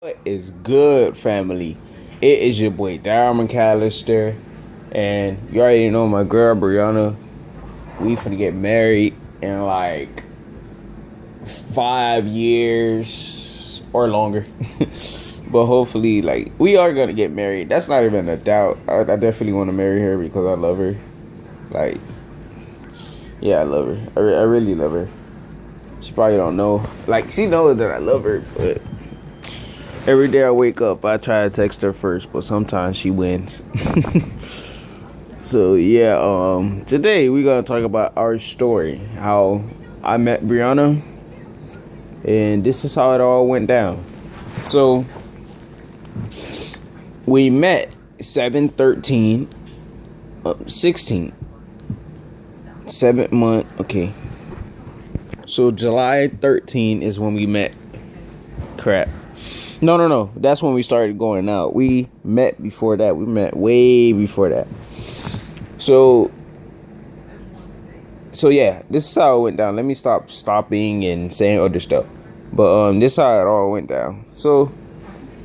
What is good, family? It is your boy Darren McAllister, and you already know my girl Brianna. We finna get married in like 5 years or longer, but hopefully, like we are gonna get married. That's not even a doubt. I definitely want to marry her because I love her. Like, yeah, I love her. I really love her. She probably don't know. Like, she knows that I love her, but every day I wake up, I try to text her first, but sometimes she wins. So yeah, today we're gonna talk about our story, how I met Brianna, and this is how it all went down. So we met 7/13, 16, 7th month. Okay, so July 13 is when we met. Crap. No. That's when we started going out. We met before that. We met way before that. So yeah, this is how it went down. Let me stop stopping and saying other stuff. But this is how it all went down. So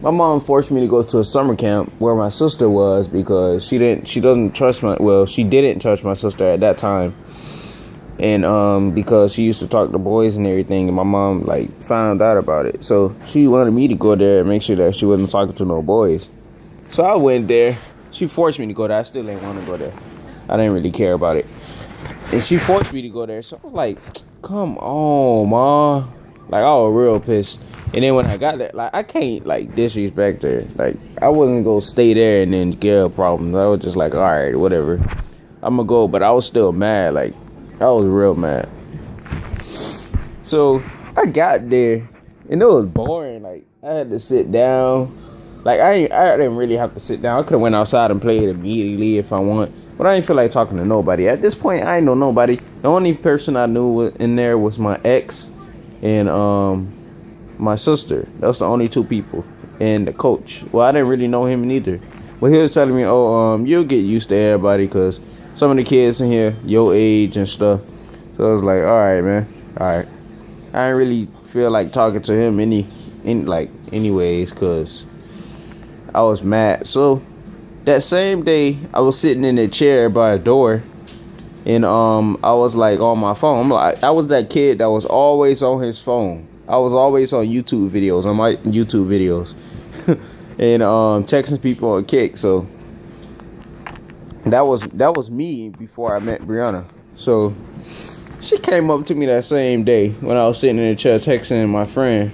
my mom forced me to go to a summer camp where my sister was because she didn't trust my sister at that time. And because she used to talk to boys and everything, and my mom like found out about it, so she wanted me to go there and make sure that she wasn't talking to no boys. So I went there. She forced me to go there. I still didn't want to go there. I didn't really care about it, and she forced me to go there. So I was like, "Come on, ma!" Like, I was real pissed. And then when I got there, like, I can't like disrespect her. Like, I wasn't gonna stay there and then get her problems. I was just like, all right, whatever, I'm gonna go. But I was still mad. Like, I was real mad. So I got there and it was boring. Like, I had to sit down. Like, I didn't really have to sit down. I could have went outside and played immediately if I want. But I didn't feel like talking to nobody. At this point, I ain't know nobody. The only person I knew in there was my ex and my sister. That's the only two people. And the coach. Well, I didn't really know him neither. But he was telling me, you'll get used to everybody because some of the kids in here, your age and stuff. So I was like, all right, man. All right. I didn't really feel like talking to him anyways, because I was mad. So that same day, I was sitting in a chair by a door, and I was like on my phone. I was that kid that was always on his phone. I was always on YouTube videos, and texting people on Kick. So that was me before I met Brianna. So she came up to me that same day when I was sitting in the chair texting my friends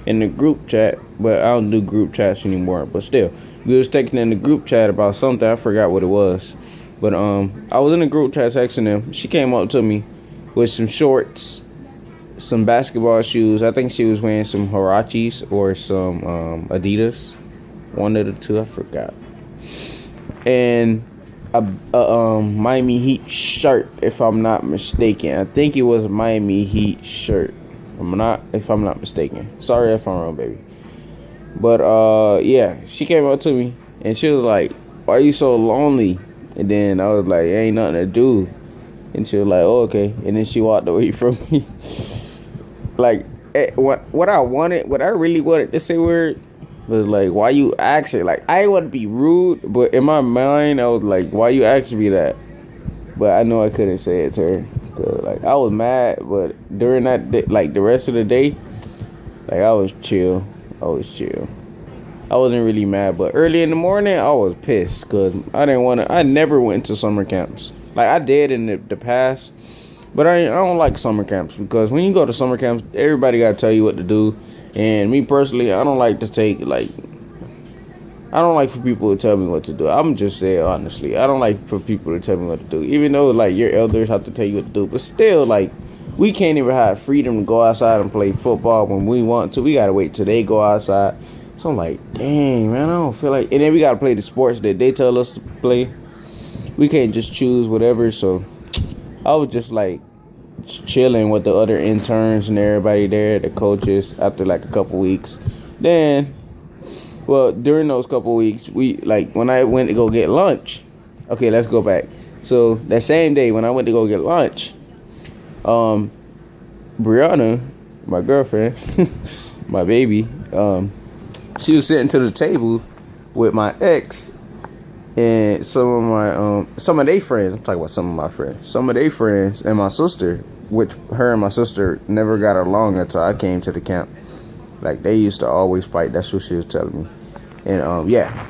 in the group chat. But I don't do group chats anymore. But still, we was texting in the group chat about something. I forgot what it was. But I was in the group chat texting them. She came up to me with some shorts, some basketball shoes. I think she was wearing some Huaraches or some Adidas. One of the two, I forgot. And a Miami Heat shirt, if I'm not mistaken. I think it was a Miami Heat shirt. If I'm not mistaken. Sorry if I'm wrong, baby. But yeah, she came up to me and she was like, "Why are you so lonely?" And then I was like, "Ain't nothing to do." And she was like, "Oh, okay." And then she walked away from me. Like, what I really wanted to say word was like, why you asking? Like, I didn't want to be rude, but in my mind, I was like, why you asking me that? But I know I couldn't say it to her. Cause, like, I was mad, but during that day, like, the rest of the day, like, I was chill. I wasn't really mad, but early in the morning, I was pissed because I never went to summer camps. Like, I did in the past, but I don't like summer camps because when you go to summer camps, everybody got to tell you what to do. And me personally, I don't like for people to tell me what to do. I'm just saying honestly, I don't like for people to tell me what to do. Even though like your elders have to tell you what to do, but still, like, we can't even have freedom to go outside and play football when we want to. We gotta wait till they go outside. So I'm like, dang, man, I don't feel like. And then we gotta play the sports that they tell us to play. We can't just choose whatever. So I was just like chilling with the other interns and everybody there, the coaches, after like a couple weeks. Then, well, during those couple weeks, we, like, when I went to go get lunch. Okay, let's go back. So that same day when I went to go get lunch, Brianna, my girlfriend, my baby, she was sitting to the table with my ex and some of their friends. I'm talking about some of my friends. Some of their friends and my sister, which her and my sister never got along until I came to the camp. Like, they used to always fight. That's what she was telling me. And yeah.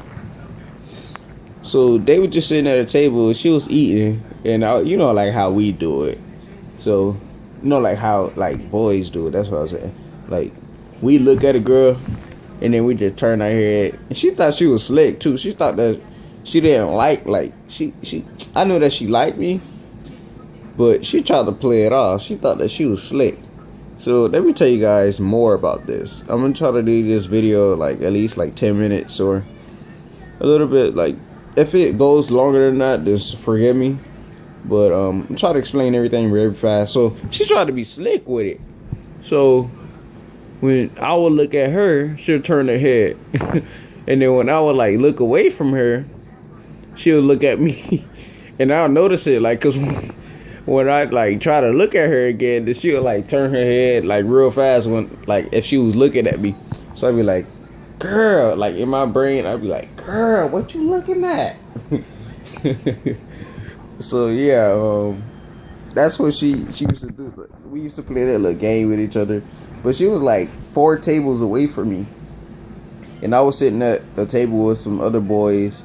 So they were just sitting at a table. She was eating, and you know, like how we do it. So, you know, like how like boys do it. That's what I was saying. Like, we look at a girl, and then we just turn our head. And she thought she was slick too. She thought that she didn't like she. I knew that she liked me, but she tried to play it off. She thought that she was slick. So let me tell you guys more about this. I'm gonna try to do this video like at least like 10 minutes or a little bit. Like, if it goes longer than that, just forgive me. But I'm trying to explain everything very fast. So she tried to be slick with it. So when I would look at her, she'll turn her head. And then when I would like look away from her, she'll look at me. And I'll notice it, like, cause when I like try to look at her again, then she'll like turn her head like real fast when like if she was looking at me. So I'd be like, girl, like in my brain, I'd be like, girl, what you looking at? So yeah, that's what she used to do. We used to play that little game with each other. But she was like 4 tables away from me. And I was sitting at a table with some other boys.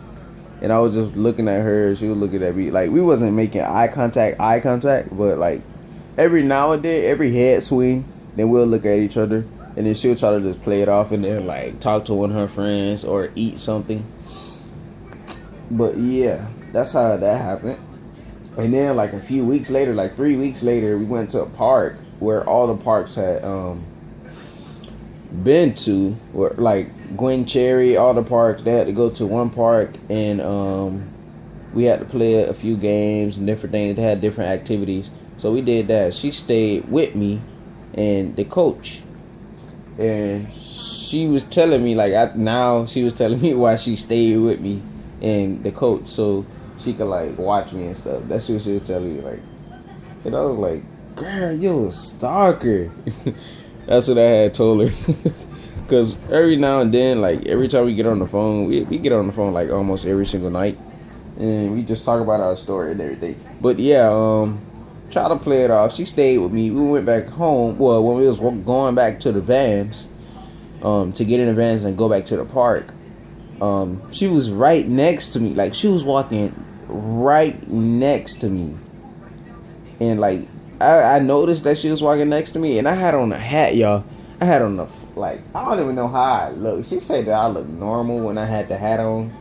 And I was just looking at her. She was looking at me. Like, we wasn't making eye contact. But like every now and then, every head swing, then we'll look at each other. And then she'll try to just play it off and then like talk to one of her friends or eat something. But yeah, that's how that happened. And then like a few weeks later, like 3 weeks later, we went to a park where all the parks had been to, where like Gwen Cherry, all the parks, they had to go to one park, and we had to play a few games and different things. They had different activities, so we did that. She stayed with me and the coach, and she was telling me like she was telling me why she stayed with me and the coach, so she could like watch me and stuff. That's what she was telling me, like. And I was like, girl, you a stalker. That's what I had told her. Because every now and then, like every time we get on the phone, we get on the phone like almost every single night, and we just talk about our story and everything. But yeah, try to play it off. She stayed with me. We went back home. Well, when we was going back to the vans, to get in the vans and go back to the park, she was right next to me. Like, she was walking right next to me, and like I noticed that she was walking next to me, and I had on a hat, y'all. I had on I don't even know how I look. She said that I look normal when I had the hat on,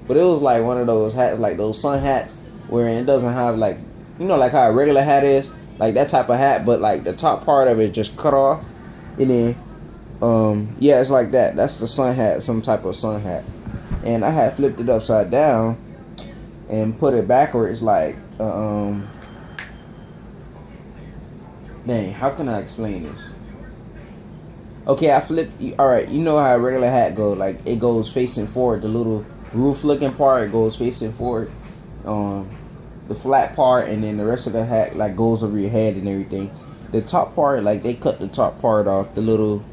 but it was like one of those hats, like those sun hats, where it doesn't have like, you know, like how a regular hat is, like that type of hat, but like the top part of it just cut off, and then yeah, it's like that. That's the sun hat, some type of sun hat, and I had flipped it upside down and put it backwards, like dang, how can I explain this? Okay, I flipped. Alright, you know how a regular hat goes. Like, it goes facing forward. The little roof-looking part goes facing forward. The flat part, and then the rest of the hat, like, goes over your head and everything. The top part, like, they cut the top part off. The little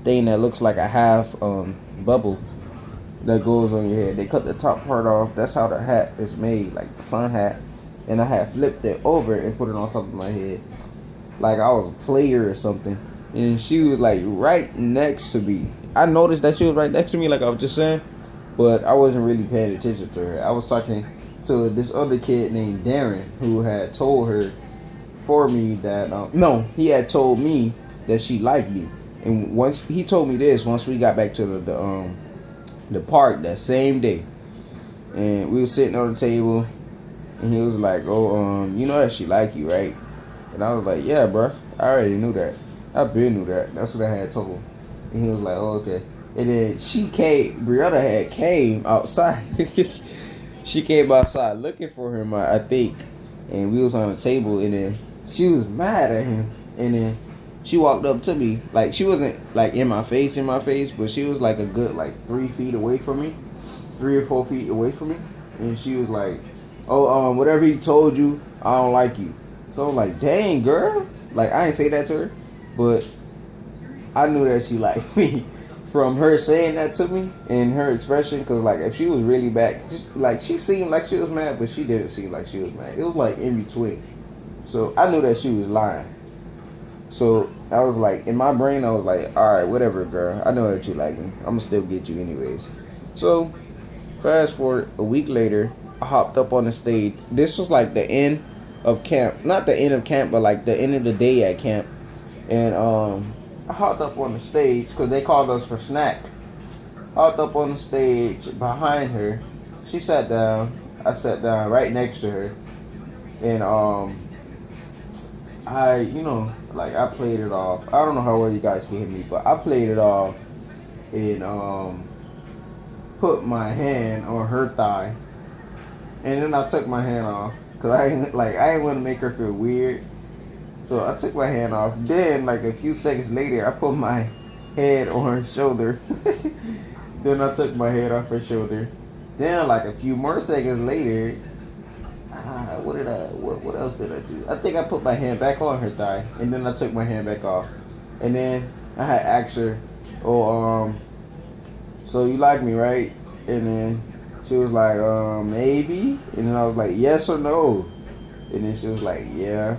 thing that looks like a half bubble that goes on your head. They cut the top part off. That's how the hat is made, like the sun hat. And I had flipped it over and put it on top of my head, like I was a player or something. And she was like right next to me. I noticed that she was right next to me, like I was just saying, but I wasn't really paying attention to her. I was talking to this other kid named Darren, who had told her for me that he had told me that she liked me. And once he told me this, once we got back to the park that same day, and we were sitting on the table, and he was like, "Oh, you know that she like you, right?" And I was like, "Yeah, bro, I already knew that. I been knew that. That's what I had told him." And he was like, "Oh, okay." And then Brianna had came outside. She came outside looking for him, I think. And we was on the table, and then she was mad at him. And then she walked up to me. Like, she wasn't like in my face, but she was like a good like 3 feet away from me. 3 or 4 feet away from me. And she was like, "Oh, whatever he told you, I don't like you." So I'm like, "Dang, girl." Like, I didn't say that to her, but I knew that she liked me from her saying that to me and her expression, because like if she was really bad, like she seemed like she was mad, but she didn't seem like she was mad. It was like in between. So I knew that she was lying. So I was like, in my brain, I was like, all right, whatever, girl. I know that you like me. I'm gonna still get you anyways. So fast forward a week later, I hopped up on the stage. This was like the end of camp, not the end of camp, but like the end of the day at camp. And I hopped up on the stage because they called us for snack. Hopped up on the stage behind her. She sat down. I sat down right next to her. And I, like I played it off. I don't know how well you guys can hear me, but I played it off and put my hand on her thigh. And then I took my hand off because I ain't want to make her feel weird. So I took my hand off. Then, like a few seconds later, I put my head on her shoulder. Then I took my head off her shoulder. Then, like a few more seconds later, what else did I do? I think I put my hand back on her thigh, and then I took my hand back off. And then I had asked her, so you like me, right? And then she was like, maybe. And then I was like, yes or no? And then she was like, yeah.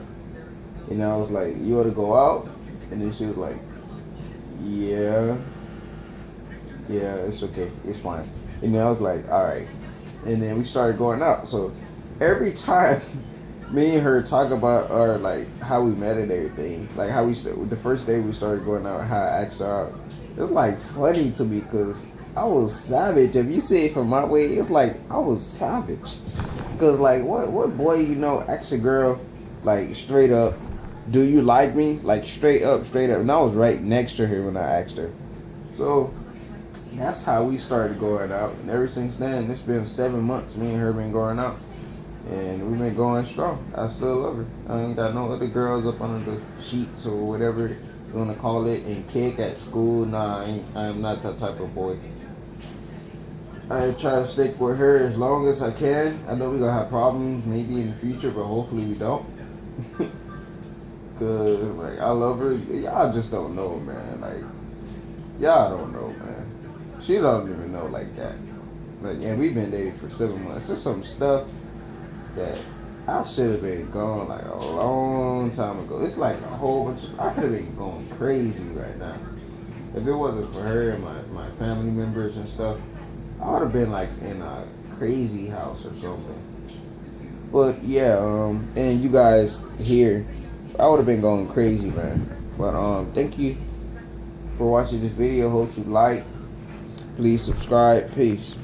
And I was like, you want to go out? And then she was like, yeah, it's okay, it's fine. And then I was like, all right. And then we started going out. So every time me and her talk about our like how we met and everything, like how the first day we started going out, how I asked her out, it's like funny to me because I was savage. If you see it from my way, it's like I was savage. Because like what boy asks a girl like straight up, do you like me? Like straight up. And I was right next to her when I asked her. So that's how we started going out. And ever since then, it's been 7 months. Me and her been going out. And we've been going strong. I still love her. I ain't got no other girls up under the sheets or whatever you want to call it and kick at school. Nah, I am not that type of boy. I try to stick with her as long as I can. I know we're going to have problems maybe in the future, but hopefully we don't. Cause like I love her. Y'all just don't know, man. Like y'all don't know, man. She don't even know like that. Like, and we've been dating for 7 months. There's some stuff that I should have been gone like a long time ago. It's like a whole bunch of, I could have been going crazy right now. If it wasn't for her and my family members and stuff, I would have been like in a crazy house or something. But yeah, and you guys here, I would have been going crazy, man. But thank you for watching this video. Hope you like. Please subscribe. Peace.